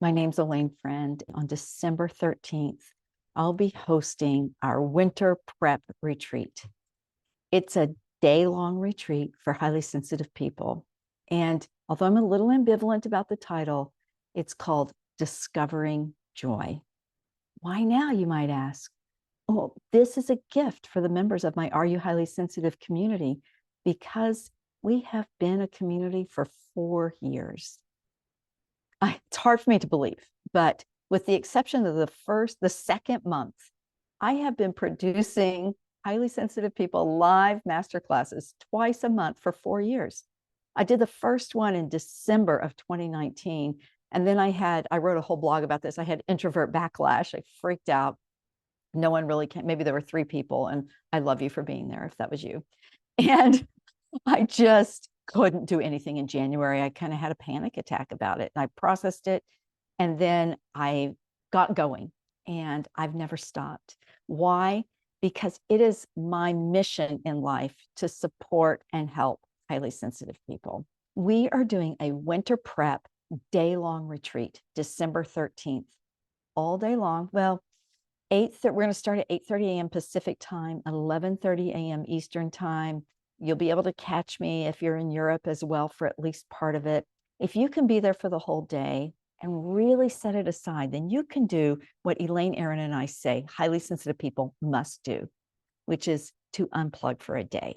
My name's Alane Freund. On December 13th, I'll be hosting our winter prep retreat. It's a day-long retreat for highly sensitive people. And although I'm a little ambivalent about the title, it's called Discovering Joy. Why now, you might ask? Well, this is a gift for the members of my Are You Highly Sensitive community because we have been a community for 4 years. It's hard for me to believe, but with the exception of the second month, I have been producing highly sensitive people live masterclasses twice a month for 4 years. I did the first one in December of 2019. And then I wrote a whole blog about this. I had introvert backlash. I freaked out. No one really came. Maybe there were 3 people, and I love you for being there if that was you. And I just couldn't do anything in January. I kind of had a panic attack about it. I processed it, and then I got going, and I've never stopped. Why? Because it is my mission in life to support and help highly sensitive people. We are doing a winter prep day-long retreat, December 13th, all day long. Well, we're going to start at 8:30 a.m. Pacific time, 11:30 a.m. Eastern time. You'll be able to catch me if you're in Europe as well for at least part of it. If you can be there for the whole day and really set it aside, then you can do what Elaine, Aaron, and I say highly sensitive people must do, which is to unplug for a day,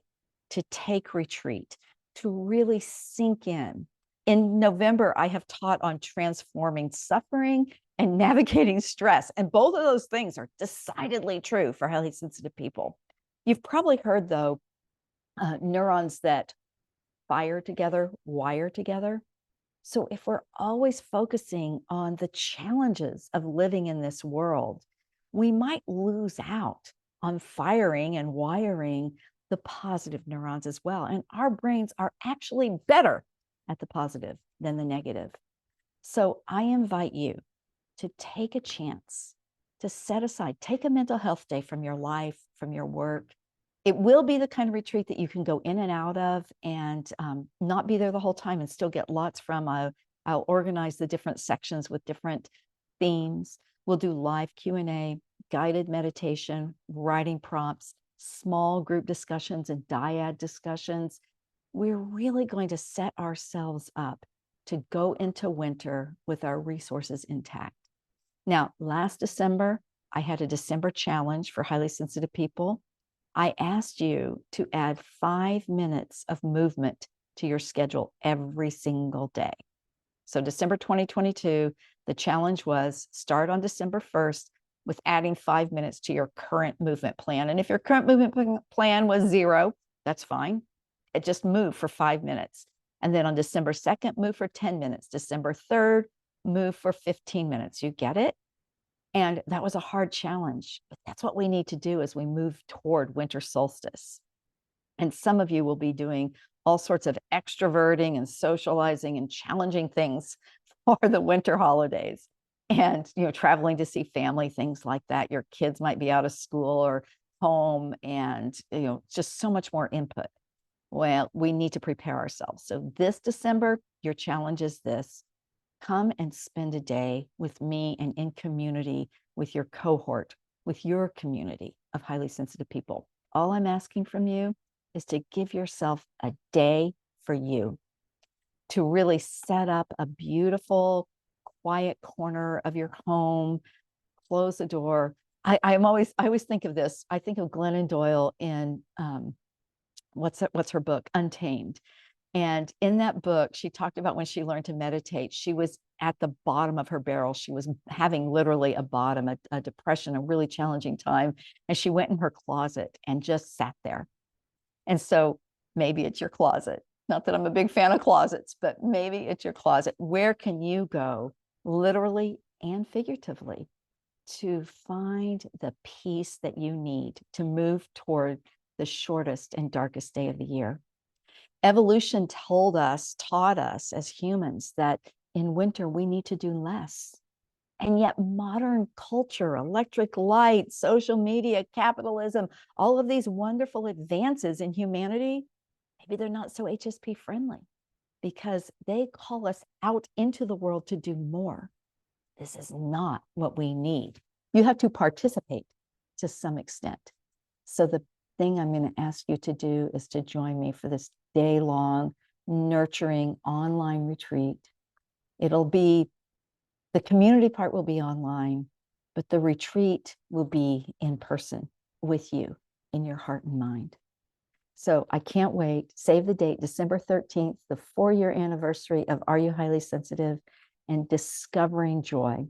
to take retreat, to really sink in. In November, I have taught on transforming suffering and navigating stress. And both of those things are decidedly true for highly sensitive people. You've probably heard, though, neurons that fire together, wire together. So if we're always focusing on the challenges of living in this world, we might lose out on firing and wiring the positive neurons as well. And our brains are actually better at the positive than the negative. So I invite you to take a chance, to set aside, take a mental health day from your life, from your work. It will be the kind of retreat that you can go in and out of and not be there the whole time and still get lots from. I'll organize the different sections with different themes. We'll do live Q&A, guided meditation, writing prompts, small group discussions and dyad discussions. We're really going to set ourselves up to go into winter with our resources intact. Now, last December, I had a December challenge for highly sensitive people. I asked you to add 5 minutes of movement to your schedule every single day. So December 2022, the challenge was start on December 1st with adding 5 minutes to your current movement plan. And if your current movement plan was 0, that's fine. It just moved for 5 minutes. And then on December 2nd, move for 10 minutes. December 3rd, move for 15 minutes. You get it? And that was a hard challenge, but that's what we need to do as we move toward winter solstice. And some of you will be doing all sorts of extroverting and socializing and challenging things for the winter holidays. And, traveling to see family, things like that. Your kids might be out of school or home and, just so much more input. Well, we need to prepare ourselves. So this December, your challenge is this. Come and spend a day with me and in community with your cohort, with your community of highly sensitive people. All I'm asking from you is to give yourself a day for you, to really set up a beautiful, quiet corner of your home, close the door. I always think of this. I think of Glennon Doyle in what's her book, Untamed. And in that book, she talked about when she learned to meditate, she was at the bottom of her barrel. She was having literally a bottom, a depression, a really challenging time. And she went in her closet and just sat there. And so maybe it's your closet. Not that I'm a big fan of closets, but maybe it's your closet. Where can you go, literally and figuratively, to find the peace that you need to move toward the shortest and darkest day of the year? Evolution taught us as humans that in winter we need to do less. And yet modern culture, electric light, social media, capitalism, all of these wonderful advances in humanity, maybe they're not so HSP friendly because they call us out into the world to do more. this is not what we need. You have to participate to some extent. So the thing I'm going to ask you to do is to join me for this day-long nurturing online retreat. It'll be, the community part will be online, but the retreat will be in person with you in your heart and mind. So I can't wait. Save the date, December 13th, the 4-year anniversary of Are You Highly Sensitive and Discovering Joy.